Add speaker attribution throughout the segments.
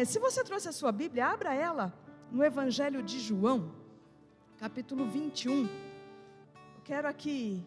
Speaker 1: Se você trouxe a sua Bíblia, abra ela no Evangelho de João, capítulo 21. Eu quero aqui,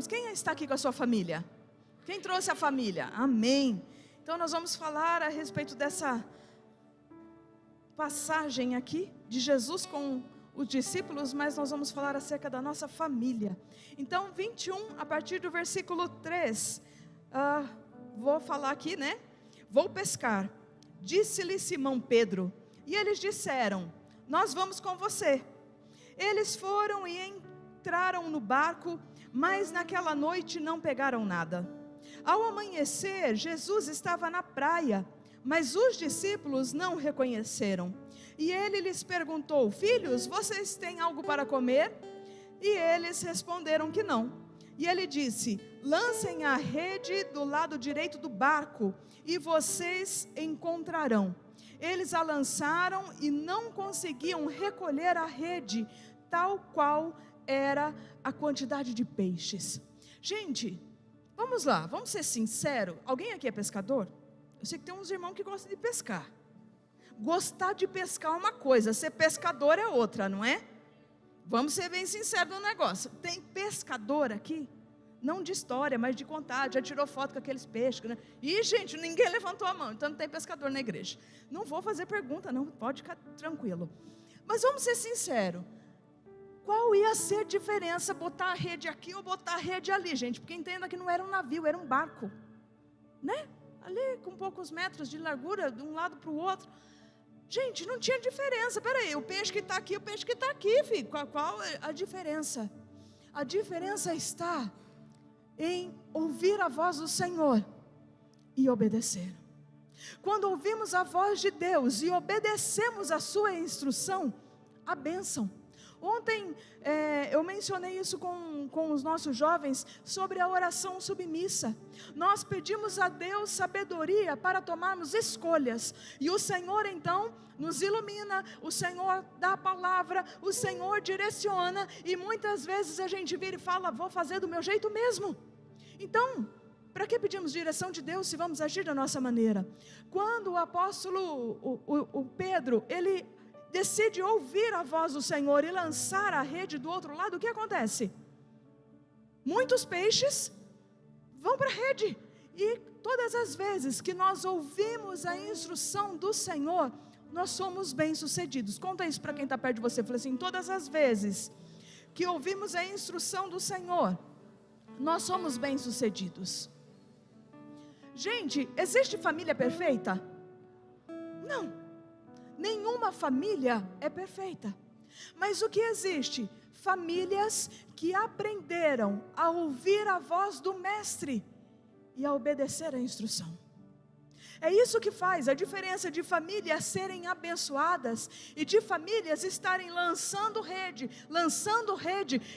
Speaker 1: quem está aqui com a sua família? Quem trouxe a família? Amém. Então nós vamos falar a respeito dessa passagem aqui, de Jesus com os discípulos, mas nós vamos falar acerca da nossa família. Então 21, a partir do versículo 3, vou falar aqui, né? Vou pescar. Disse-lhe Simão Pedro, e eles disseram, nós vamos com você. Eles foram e entraram no barco, mas naquela noite não pegaram nada. Ao amanhecer, Jesus estava na praia, mas os discípulos não o reconheceram. E ele lhes perguntou, filhos, vocês têm algo para comer? E eles responderam que não. E ele disse, lancem a rede do lado direito do barco, e vocês encontrarão. Eles a lançaram e não conseguiam recolher a rede, tal qual era a quantidade de peixes. Gente, vamos lá, vamos ser sinceros. Alguém aqui é pescador? Eu sei que tem uns irmãos que gostam de pescar. Gostar de pescar é uma coisa, ser pescador é outra, não é? Vamos ser bem sinceros no negócio. Tem pescador aqui? Não de história, mas de contar, já tirou foto com aqueles peixes, né? E gente, ninguém levantou a mão, então não tem pescador na igreja. Não vou fazer pergunta não, pode ficar tranquilo. Mas vamos ser sinceros, qual ia ser a diferença botar a rede aqui ou botar a rede ali, gente? Porque entenda que não era um navio, era um barco, né? Ali com poucos metros de largura, de um lado para o outro. Gente, não tinha diferença. Peraí, o peixe que está aqui, o peixe que está aqui, filho. Qual é a diferença? A diferença está em ouvir a voz do Senhor e obedecer. Quando ouvimos a voz de Deus e obedecemos a sua instrução, a bênção. Ontem eu mencionei isso com os nossos jovens sobre a oração submissa. Nós pedimos a Deus sabedoria para tomarmos escolhas, e o Senhor então nos ilumina, o Senhor dá a palavra, o Senhor direciona, e muitas vezes a gente vira e fala, vou fazer do meu jeito mesmo. Então, para que pedimos direção de Deus se vamos agir da nossa maneira? Quando o apóstolo, o Pedro, ele decide ouvir a voz do Senhor e lançar a rede do outro lado, o que acontece? Muitos peixes vão para a rede, e todas as vezes que nós ouvimos a instrução do Senhor, nós somos bem-sucedidos. Conta isso para quem está perto de você, fala assim, todas as vezes que ouvimos a instrução do Senhor, nós somos bem-sucedidos. Gente, existe família perfeita? Não. Nenhuma família é perfeita, mas o que existe? Famílias que aprenderam a ouvir a voz do Mestre e a obedecer a instrução. É isso que faz a diferença de famílias serem abençoadas e de famílias estarem lançando rede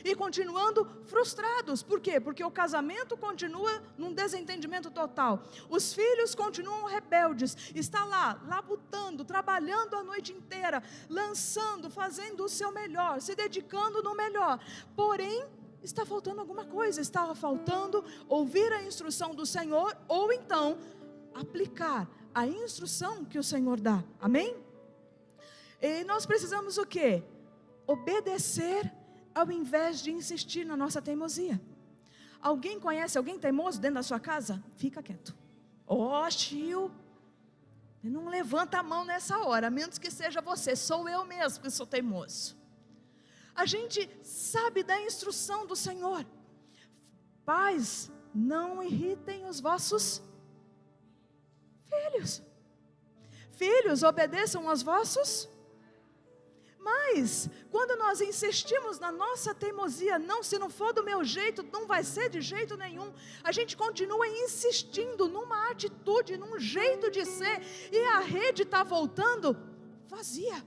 Speaker 1: e continuando frustrados. Por quê? Porque o casamento continua num desentendimento total. Os filhos continuam rebeldes, está lá, labutando, trabalhando a noite inteira, lançando, fazendo o seu melhor, se dedicando no melhor. Porém, está faltando alguma coisa, estava faltando ouvir a instrução do Senhor, ou então aplicar a instrução que o Senhor dá, amém? E nós precisamos o quê? Obedecer ao invés de insistir na nossa teimosia. Alguém conhece alguém teimoso dentro da sua casa? Fica quieto. Tio, não levanta a mão nessa hora, a menos que seja você, sou eu mesmo que sou teimoso. A gente sabe da instrução do Senhor. Pais, não irritem os vossos filhos. Filhos, obedeçam aos vossos. Mas, quando nós insistimos na nossa teimosia, não, se não for do meu jeito, não vai ser de jeito nenhum. A gente continua insistindo numa atitude, num jeito de ser, e a rede está voltando vazia.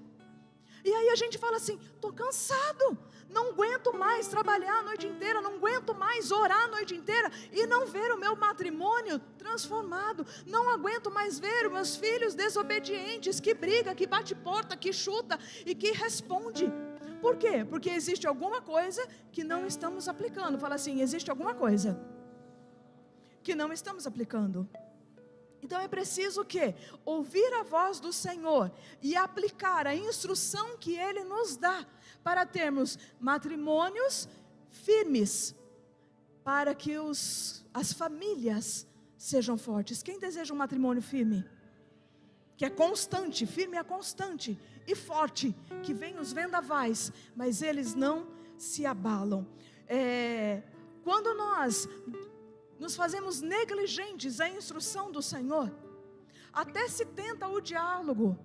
Speaker 1: E aí a gente fala assim, estou cansado, não aguento mais trabalhar a noite inteira, não aguento mais orar a noite inteira e não ver o meu matrimônio transformado, não aguento mais ver os meus filhos desobedientes, que briga, que bate porta, que chuta e que responde. Por quê? Porque existe alguma coisa que não estamos aplicando. Fala assim, existe alguma coisa que não estamos aplicando. Então é preciso o quê? Ouvir a voz do Senhor e aplicar a instrução que Ele nos dá para termos matrimônios firmes, para que as famílias sejam fortes. Quem deseja um matrimônio firme? Que é constante, firme é constante e forte, que vem os vendavais, mas eles não se abalam. Quando nós nos fazemos negligentes à instrução do Senhor, até se tenta o diálogo,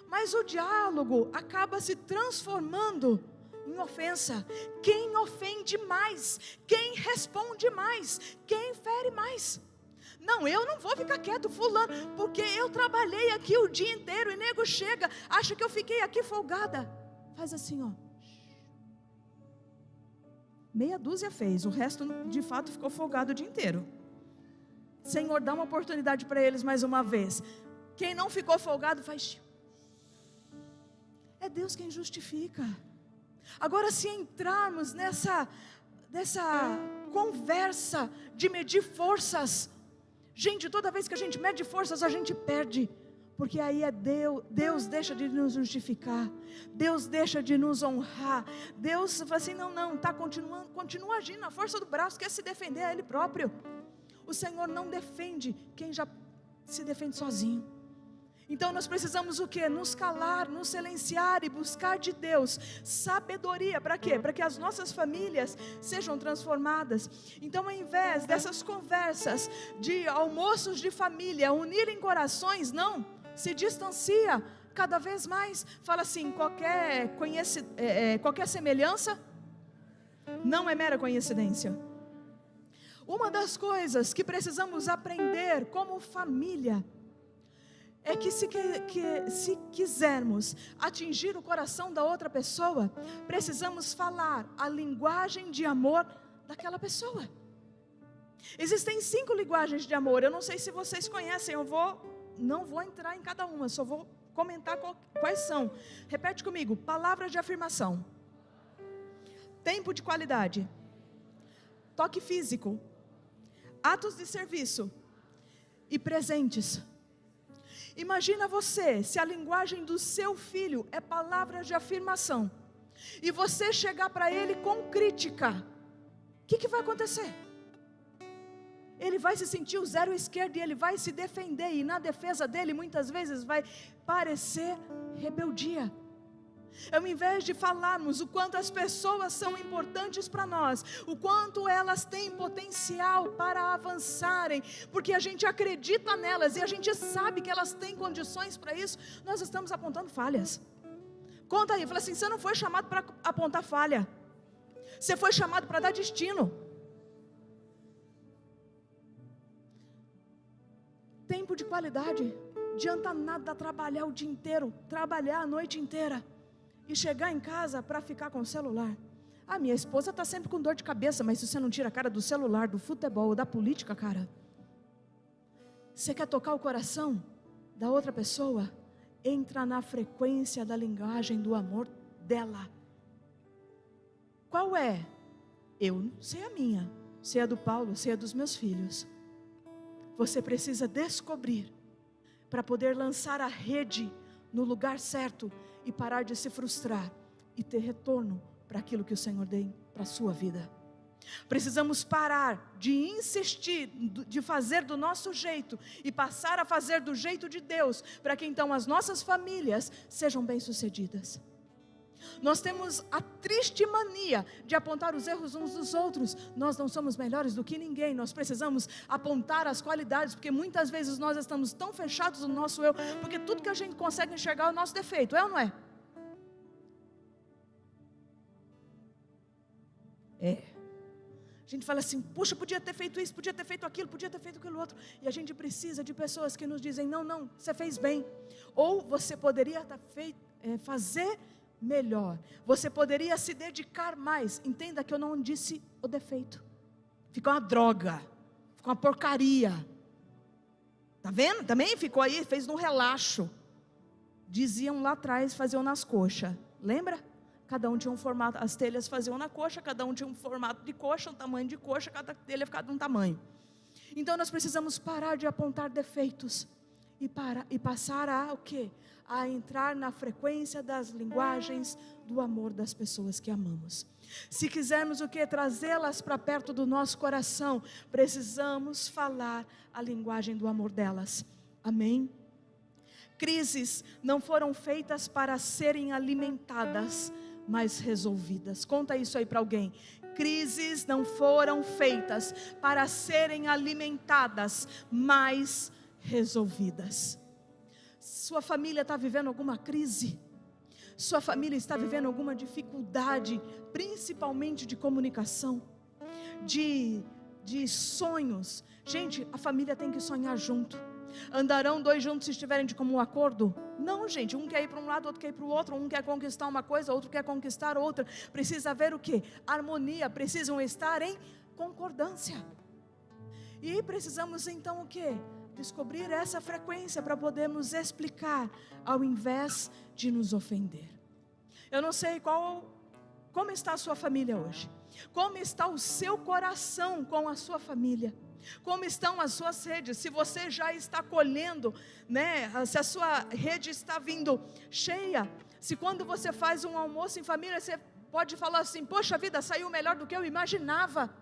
Speaker 1: mas o diálogo acaba se transformando em ofensa. Quem ofende mais? Quem responde mais? Quem fere mais? Não, eu não vou ficar quieto, fulano, porque eu trabalhei aqui o dia inteiro, e nego chega, acha que eu fiquei aqui folgada. Faz assim, ó. Meia dúzia fez, o resto de fato ficou folgado o dia inteiro. Senhor, dá uma oportunidade para eles mais uma vez. Quem não ficou folgado faz. É Deus quem justifica. Agora, se entrarmos nessa conversa de medir forças, gente, toda vez que a gente mede forças, a gente perde. Porque aí é Deus deixa de nos justificar, Deus deixa de nos honrar, Deus fala assim, não, continua agindo na força do braço, quer se defender a Ele próprio. O Senhor não defende quem já se defende sozinho. Então nós precisamos o quê? Nos calar, nos silenciar e buscar de Deus sabedoria. Para quê? Para que as nossas famílias sejam transformadas. Então, ao invés dessas conversas de almoços de família unirem corações, não, se distancia cada vez mais. Fala assim, qualquer semelhança não é mera coincidência. Uma das coisas que precisamos aprender como família é que se quisermos atingir o coração da outra pessoa, precisamos falar a linguagem de amor daquela pessoa. Existem 5 linguagens de amor, eu não sei se vocês conhecem, não vou entrar em cada uma, só vou comentar quais são. Repete comigo: palavras de afirmação, tempo de qualidade, toque físico, atos de serviço e presentes. Imagina você, se a linguagem do seu filho é palavras de afirmação, e você chegar para ele com crítica, o que vai acontecer? Ele vai se sentir o zero esquerdo e ele vai se defender, e na defesa dele muitas vezes vai parecer rebeldia. Ao invés de falarmos o quanto as pessoas são importantes para nós, o quanto elas têm potencial para avançarem, porque a gente acredita nelas e a gente sabe que elas têm condições para isso, nós estamos apontando falhas. Conta aí, fala assim, você não foi chamado para apontar falha, você foi chamado para dar destino. Tempo de qualidade, adianta nada trabalhar o dia inteiro, trabalhar a noite inteira e chegar em casa para ficar com o celular. Minha esposa está sempre com dor de cabeça, mas se você não tira a cara do celular, do futebol, da política, cara, você quer tocar o coração da outra pessoa? Entra na frequência da linguagem do amor dela. Qual é? Eu sei a minha, sei a do Paulo, sei a dos meus filhos. Você precisa descobrir para poder lançar a rede no lugar certo e parar de se frustrar e ter retorno para aquilo que o Senhor deu para a sua vida. Precisamos parar de insistir, de fazer do nosso jeito e passar a fazer do jeito de Deus, para que então as nossas famílias sejam bem-sucedidas. Nós temos a triste mania de apontar os erros uns dos outros. Nós não somos melhores do que ninguém. Nós precisamos apontar as qualidades, porque muitas vezes nós estamos tão fechados no nosso eu, porque tudo que a gente consegue enxergar é o nosso defeito, é ou não é? A gente fala assim, puxa, podia ter feito isso, podia ter feito aquilo, podia ter feito aquilo outro. E a gente precisa de pessoas que nos dizem, não, você fez bem. Ou você poderia fazer melhor, você poderia se dedicar mais. Entenda que eu não disse o defeito, ficou uma droga, ficou uma porcaria, tá vendo? Também ficou aí, fez no relaxo. Diziam lá atrás, faziam nas coxas, lembra? Cada um tinha um formato, as telhas faziam na coxa, cada um tinha um formato de coxa, um tamanho de coxa, cada telha ficava de um tamanho. Então nós precisamos parar de apontar defeitos e passar a o quê? A entrar na frequência das linguagens do amor das pessoas que amamos. Se quisermos o quê? Trazê-las para perto do nosso coração, precisamos falar a linguagem do amor delas. Amém? Crises não foram feitas para serem alimentadas, mas resolvidas. Conta isso aí para alguém. Crises não foram feitas para serem alimentadas, mas resolvidas. Sua família está vivendo alguma crise? Sua família está vivendo alguma dificuldade, principalmente de comunicação, de sonhos? Gente, a família tem que sonhar junto. Andarão dois juntos se estiverem de comum acordo? Não, gente, um quer ir para um lado, outro quer ir para o outro. Um quer conquistar uma coisa, outro quer conquistar outra. Precisa haver o quê? Harmonia, precisam estar em concordância. E precisamos então o quê? Descobrir essa frequência para podermos explicar, ao invés de nos ofender. Eu não sei como está a sua família hoje. Como está o seu coração com a sua família? Como estão as suas redes? Se você já está colhendo, né? Se a sua rede está vindo cheia. Se quando você faz um almoço em família, você pode falar assim: poxa vida, saiu melhor do que eu imaginava.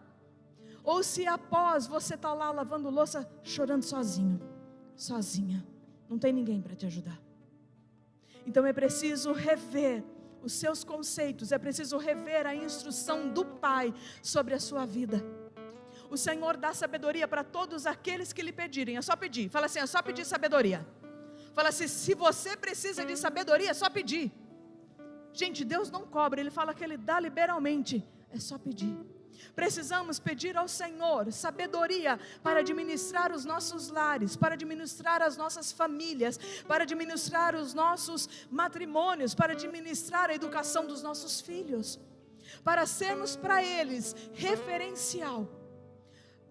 Speaker 1: Ou se após você está lá lavando louça, chorando sozinho, sozinha, não tem ninguém para te ajudar. Então é preciso rever os seus conceitos, é preciso rever a instrução do Pai sobre a sua vida. O Senhor dá sabedoria para todos aqueles que lhe pedirem. É só pedir. Fala assim: é só pedir sabedoria. Fala assim: se você precisa de sabedoria, é só pedir. Gente, Deus não cobra, Ele fala que Ele dá liberalmente. É só pedir. Precisamos pedir ao Senhor sabedoria para administrar os nossos lares, para administrar as nossas famílias, para administrar os nossos matrimônios, para administrar a educação dos nossos filhos, para sermos para eles referencial.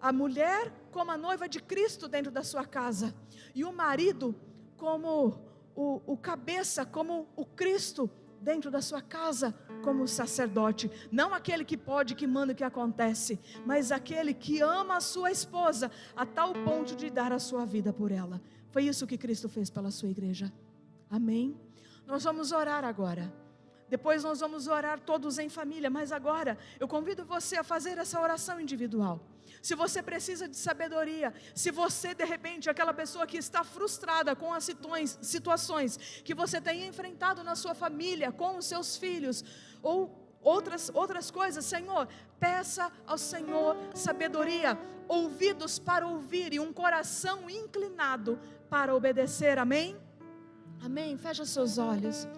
Speaker 1: A mulher como a noiva de Cristo dentro da sua casa, e o marido como o cabeça, como o Cristo dentro da sua casa, como o sacerdote. Não aquele que pode, que manda, que acontece, mas aquele que ama a sua esposa a tal ponto de dar a sua vida por ela. Foi isso que Cristo fez pela sua igreja. Amém? Nós vamos orar agora. Depois nós vamos orar todos em família, mas agora eu convido você a fazer essa oração individual. Se você precisa de sabedoria, se você de repente é aquela pessoa que está frustrada com as situações que você tem enfrentado na sua família, com os seus filhos, ou outras coisas, Senhor, peça ao Senhor sabedoria, ouvidos para ouvir e um coração inclinado para obedecer. Amém? Amém? Fecha seus olhos.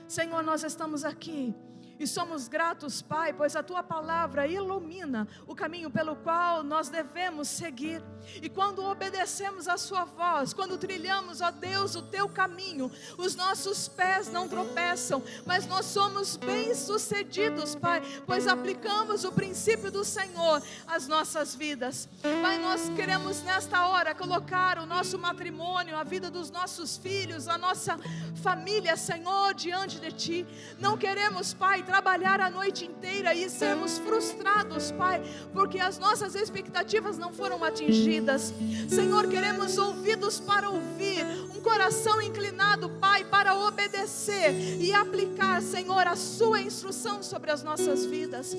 Speaker 1: Senhor, nós estamos aqui e somos gratos, Pai, pois a Tua palavra ilumina o caminho pelo qual nós devemos seguir. E quando obedecemos a Sua voz, quando trilhamos, ó Deus, o Teu caminho, os nossos pés não tropeçam, mas nós somos bem-sucedidos, Pai, pois aplicamos o princípio do Senhor às nossas vidas. Pai, nós queremos nesta hora colocar o nosso matrimônio, a vida dos nossos filhos, a nossa família, Senhor, diante de Ti. Não queremos, Pai, trabalhar a noite inteira e sermos frustrados, Pai, porque as nossas expectativas não foram atingidas. Senhor, queremos ouvidos para ouvir, um coração inclinado, Pai, para obedecer e aplicar, Senhor, a Sua instrução sobre as nossas vidas.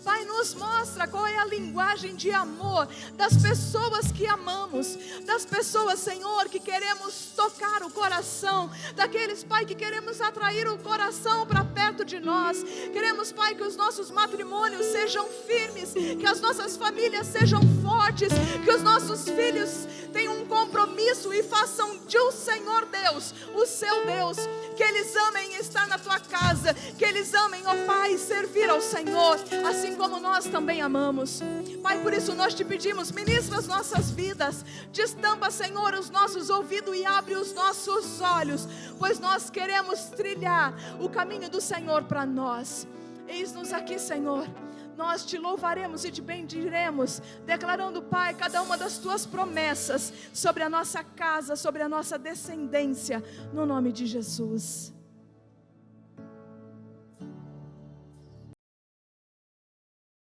Speaker 1: Pai, nos mostra qual é a linguagem de amor das pessoas que amamos, das pessoas, Senhor, que queremos tocar o coração, daqueles, Pai, que queremos atrair o coração para perto de nós. Queremos, Pai, que os nossos matrimônios sejam firmes, que as nossas famílias sejam fortes, que os nossos filhos tenham um compromisso e façam de o Senhor Deus, o seu Deus, que eles amem estar na Tua casa, que eles amem, ó Pai, servir ao Senhor, assim como nós também amamos. Pai, por isso nós Te pedimos, ministra as nossas vidas, destampa, Senhor, os nossos ouvidos e abre os nossos olhos, pois nós queremos trilhar o caminho do Senhor para nós. Eis-nos aqui, Senhor. Nós Te louvaremos e Te bendiremos, declarando, Pai, cada uma das Tuas promessas sobre a nossa casa, sobre a nossa descendência, no nome de Jesus.